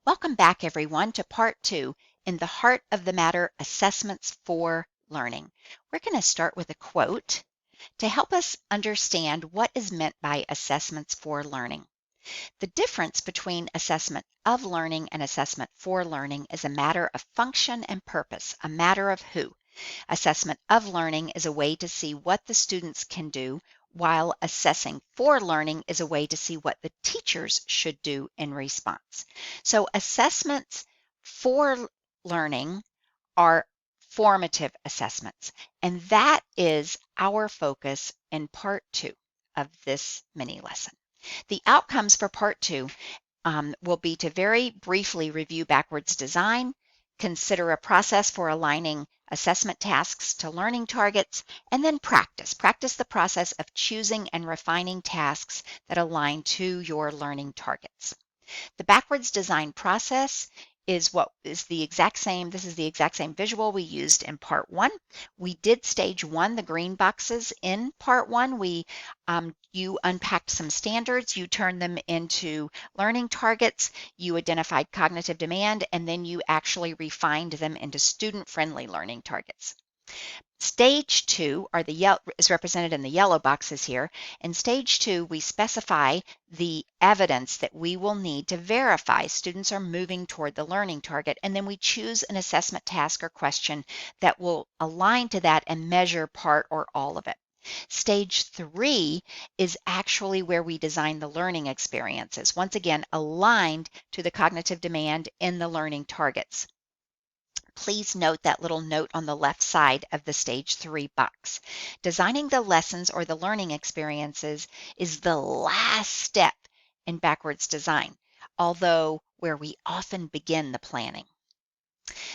Welcome back, everyone, to part 2 in the Heart of the Matter Assessments for Learning. We're going to start with a quote to help us understand what is meant by assessments for learning. The difference between assessment of learning and assessment for learning is a matter of function and purpose, a matter of who. Assessment of learning is a way to see what the students can do, while assessing for learning is a way to see what the teachers should do in response. So assessments for learning are formative assessments, and that is our focus in part 2 of this mini lesson. The outcomes for part 2 will be to very briefly review backwards design, consider a process for aligning assessment tasks to learning targets, and then practice. Practice the process of choosing and refining tasks that align to your learning targets. The backwards design process is the exact same. This is the exact same visual we used in part 1. We did stage 1, the green boxes in part 1. You unpacked some standards, you turned them into learning targets, you identified cognitive demand, and then you actually refined them into student-friendly learning targets. Stage 2 is represented in the yellow boxes here. In stage 2, we specify the evidence that we will need to verify students are moving toward the learning target, and then we choose an assessment task or question that will align to that and measure part or all of it. Stage 3 is actually where we design the learning experiences, once again aligned to the cognitive demand in the learning targets. Please note that little note on the left side of the stage 3 box. Designing the lessons or the learning experiences is the last step in backwards design, although where we often begin the planning.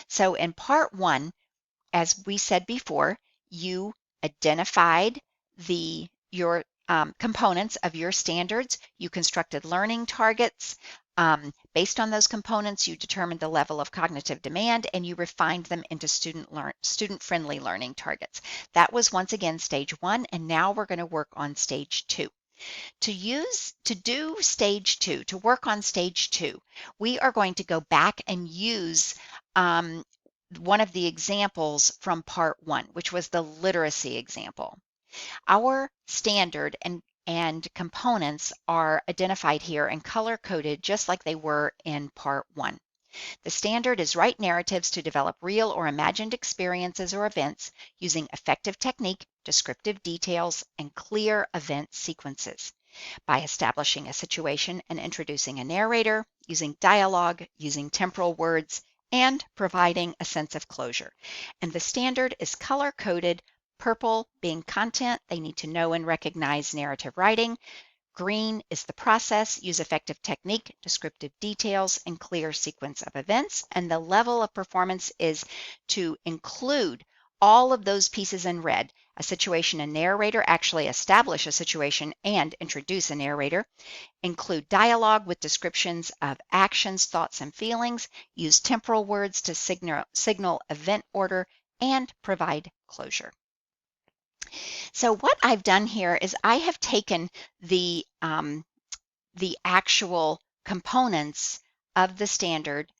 So in part 1, as we said before, you identified your components of your standards. You constructed learning targets. Based on those components, you determined the level of cognitive demand and you refined them into student-friendly learning targets. That was once again stage 1, and now we're going to work on stage 2. To work on stage 2, we are going to go back and use one of the examples from part 1, which was the literacy example. Our standard and components are identified here and color-coded just like they were in part 1. The standard is write narratives to develop real or imagined experiences or events using effective technique, descriptive details, and clear event sequences. By establishing a situation and introducing a narrator, using dialogue, using temporal words, and providing a sense of closure. And the standard is color-coded, purple being content, they need to know and recognize narrative writing. Green is the process, use effective technique, descriptive details, and clear sequence of events. And the level of performance is to include all of those pieces in red. A situation and narrator, actually establish a situation and introduce a narrator. Include dialogue with descriptions of actions, thoughts, and feelings. Use temporal words to signal event order and provide closure. So what I've done here is I have taken the actual components of the standard,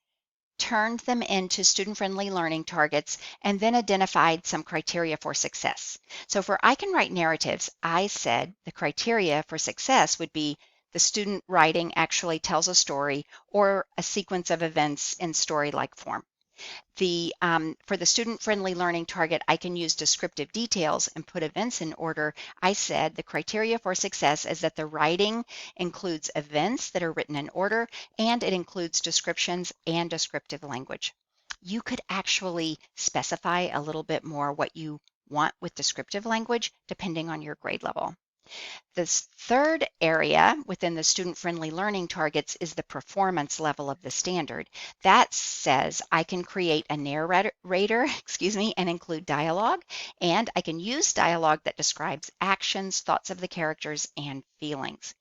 turned them into student-friendly learning targets, and then identified some criteria for success. So for I Can Write Narratives, I said the criteria for success would be the student writing actually tells a story or a sequence of events in story-like form. For the student-friendly learning target, I can use descriptive details and put events in order. I said the criteria for success is that the writing includes events that are written in order, and it includes descriptions and descriptive language. You could actually specify a little bit more what you want with descriptive language depending on your grade level. This third area within the student-friendly learning targets is the performance level of the standard. That says I can create a narrator, and include dialogue, and I can use dialogue that describes actions, thoughts of the characters, and feelings.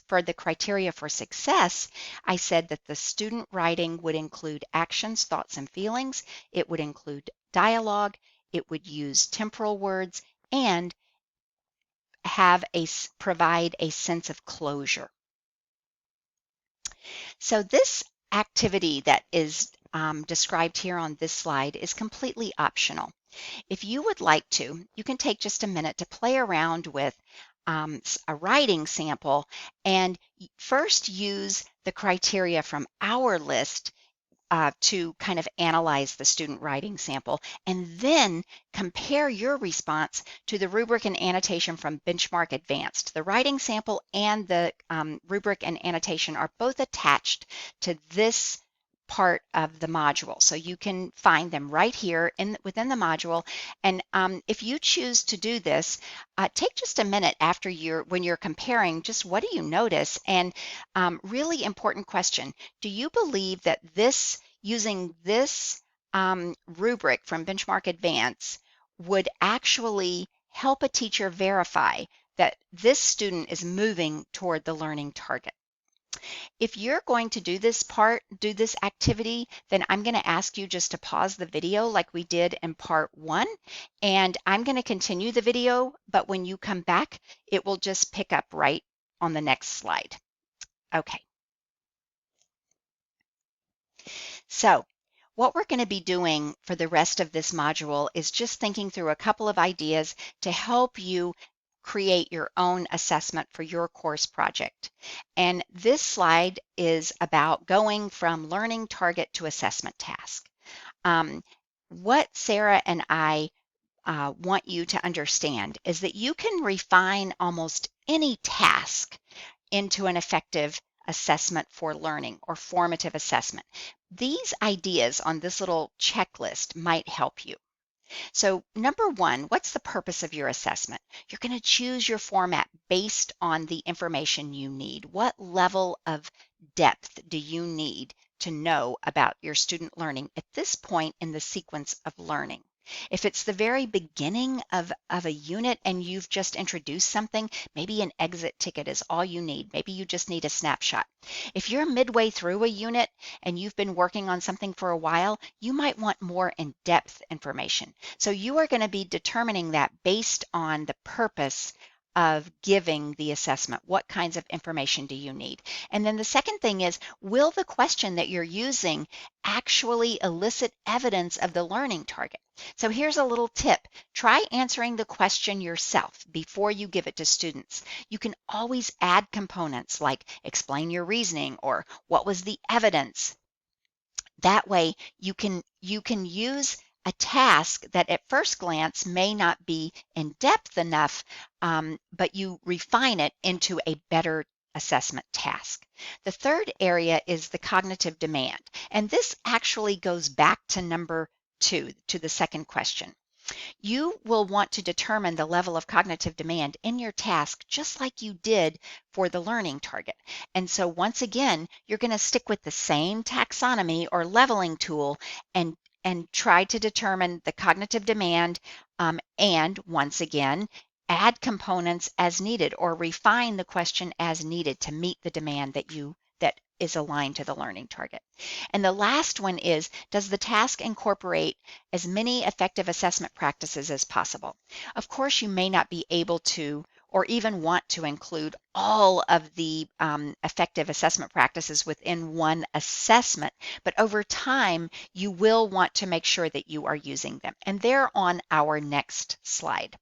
For the criteria for success, I said that the student writing would include actions, thoughts, and feelings. It would include dialogue. It would use temporal words and provide a sense of closure. So this activity that is described here on this slide is completely optional. If you would like to, you can take just a minute to play around with a writing sample and first use the criteria from our list to kind of analyze the student writing sample, and then compare your response to the rubric and annotation from Benchmark Advanced. The writing sample and the rubric and annotation are both attached to this part of the module. So you can find them right here within the module. And if you choose to do this, take just a minute after when you're comparing, just what do you notice? And really important question, do you believe that using this rubric from Benchmark Advance would actually help a teacher verify that this student is moving toward the learning target? If you're going to do this activity, then I'm going to ask you just to pause the video like we did in part 1, and I'm going to continue the video, but when you come back, it will just pick up right on the next slide. Okay. So what we're going to be doing for the rest of this module is just thinking through a couple of ideas to help you create your own assessment for your course project. And this slide is about going from learning target to assessment task. What Sarah and I want you to understand is that you can refine almost any task into an effective assessment for learning or formative assessment. These ideas on this little checklist might help you. So number 1, what's the purpose of your assessment? You're going to choose your format based on the information you need. What level of depth do you need to know about your student learning at this point in the sequence of learning? If it's the very beginning of a unit and you've just introduced something, maybe an exit ticket is all you need. Maybe you just need a snapshot. If you're midway through a unit and you've been working on something for a while, you might want more in-depth information. So you are going to be determining that based on the purpose of giving the assessment. What kinds of information do you need? And then the second thing is, will the question that you're using actually elicit evidence of the learning target? So here's a little tip. Try answering the question yourself before you give it to students. You can always add components like explain your reasoning or what was the evidence. That way you can use a task that at first glance may not be in depth enough, but you refine it into a better assessment task. The third area is the cognitive demand, and this actually goes back to number 2, to the second question. You will want to determine the level of cognitive demand in your task just like you did for the learning target. And so once again, you're going to stick with the same taxonomy or leveling tool and try to determine the cognitive demand and once again, add components as needed or refine the question as needed to meet the demand that is aligned to the learning target. And the last one is, does the task incorporate as many effective assessment practices as possible? Of course, you may not be able to or even want to include all of the effective assessment practices within one assessment, but over time, you will want to make sure that you are using them. And they're on our next slide.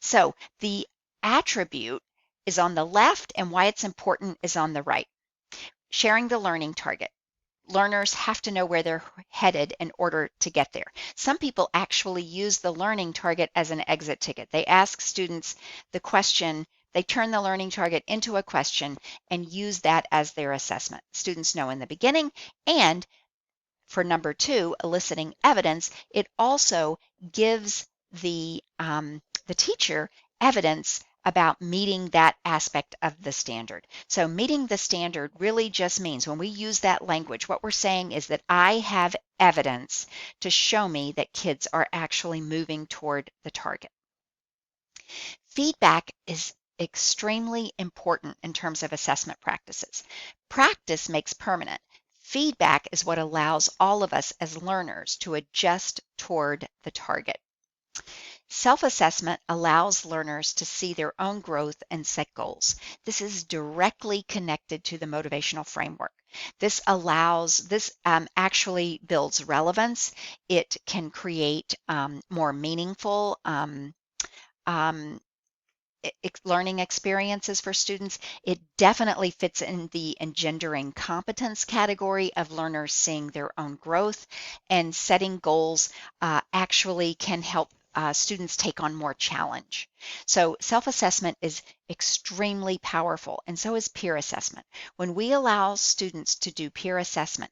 So the attribute is on the left and why it's important is on the right. Sharing the learning target. Learners have to know where they're headed in order to get there. Some people actually use the learning target as an exit ticket. They ask students the question, they turn the learning target into a question and use that as their assessment. Students know in the beginning, and for number 2, eliciting evidence, it also gives the teacher evidence about meeting that aspect of the standard. So meeting the standard really just means when we use that language, what we're saying is that I have evidence to show me that kids are actually moving toward the target. Feedback is extremely important in terms of assessment practices. Practice makes permanent. Feedback is what allows all of us as learners to adjust toward the target. Self-assessment allows learners to see their own growth and set goals. This is directly connected to the motivational framework. This actually builds relevance. It can create more meaningful um, learning experiences for students. It definitely fits in the engendering competence category of learners seeing their own growth, and setting goals actually can help students take on more challenge. So self-assessment is extremely powerful, and so is peer assessment. When we allow students to do peer assessment,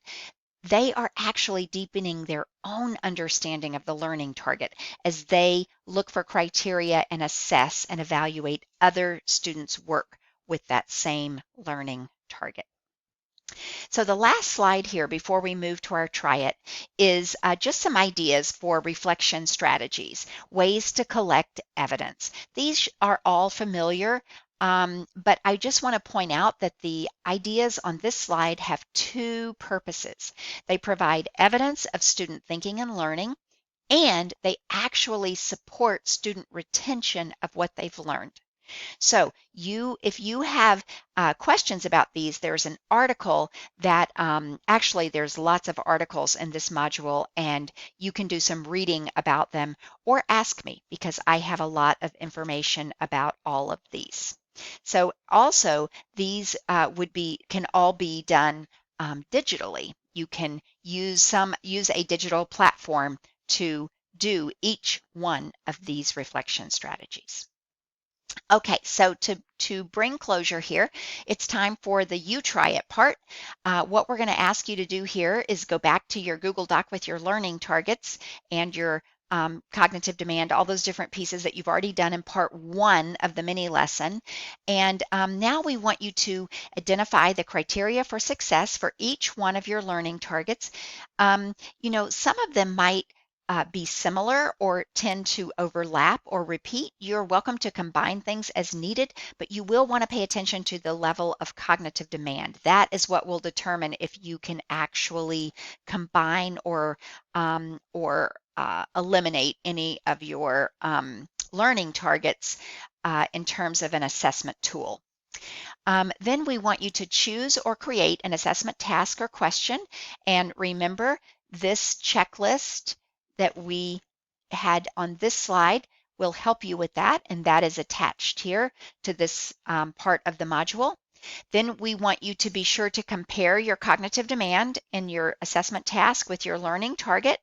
they are actually deepening their own understanding of the learning target as they look for criteria and assess and evaluate other students' work with that same learning target. So the last slide here before we move to our try it is just some ideas for reflection strategies, ways to collect evidence. These are all familiar, but I just want to point out that the ideas on this slide have two purposes. They provide evidence of student thinking and learning, and they actually support student retention of what they've learned. So if you have questions about these, there's an article that actually there's lots of articles in this module, and you can do some reading about them or ask me because I have a lot of information about all of these. So also these can all be done digitally. You can use a digital platform to do each one of these reflection strategies. Okay, so to bring closure here, it's time for the you try it part. What we're going to ask you to do here is go back to your Google Doc with your learning targets and your cognitive demand, all those different pieces that you've already done in part 1 of the mini lesson. And now we want you to identify the criteria for success for each one of your learning targets. Some of them might be similar or tend to overlap or repeat. You're welcome to combine things as needed, but you will want to pay attention to the level of cognitive demand. That is what will determine if you can actually combine or eliminate any of your learning targets in terms of an assessment tool. Then we want you to choose or create an assessment task or question. And remember, this checklist that we had on this slide will help you with that, and that is attached here to this part of the module. Then we want you to be sure to compare your cognitive demand in your assessment task with your learning target.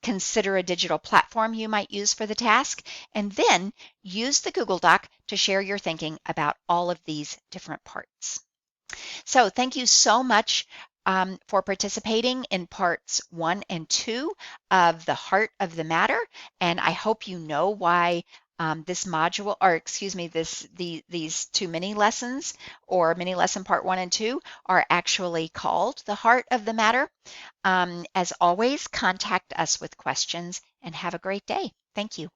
Consider a digital platform you might use for the task, and then use the Google Doc to share your thinking about all of these different parts. So thank you so much for participating in parts 1 and 2 of the Heart of the Matter, and I hope you know why this module, or excuse me, these two mini lessons, or mini lesson part 1 and 2, are actually called the Heart of the Matter. As always, contact us with questions, and have a great day. Thank you.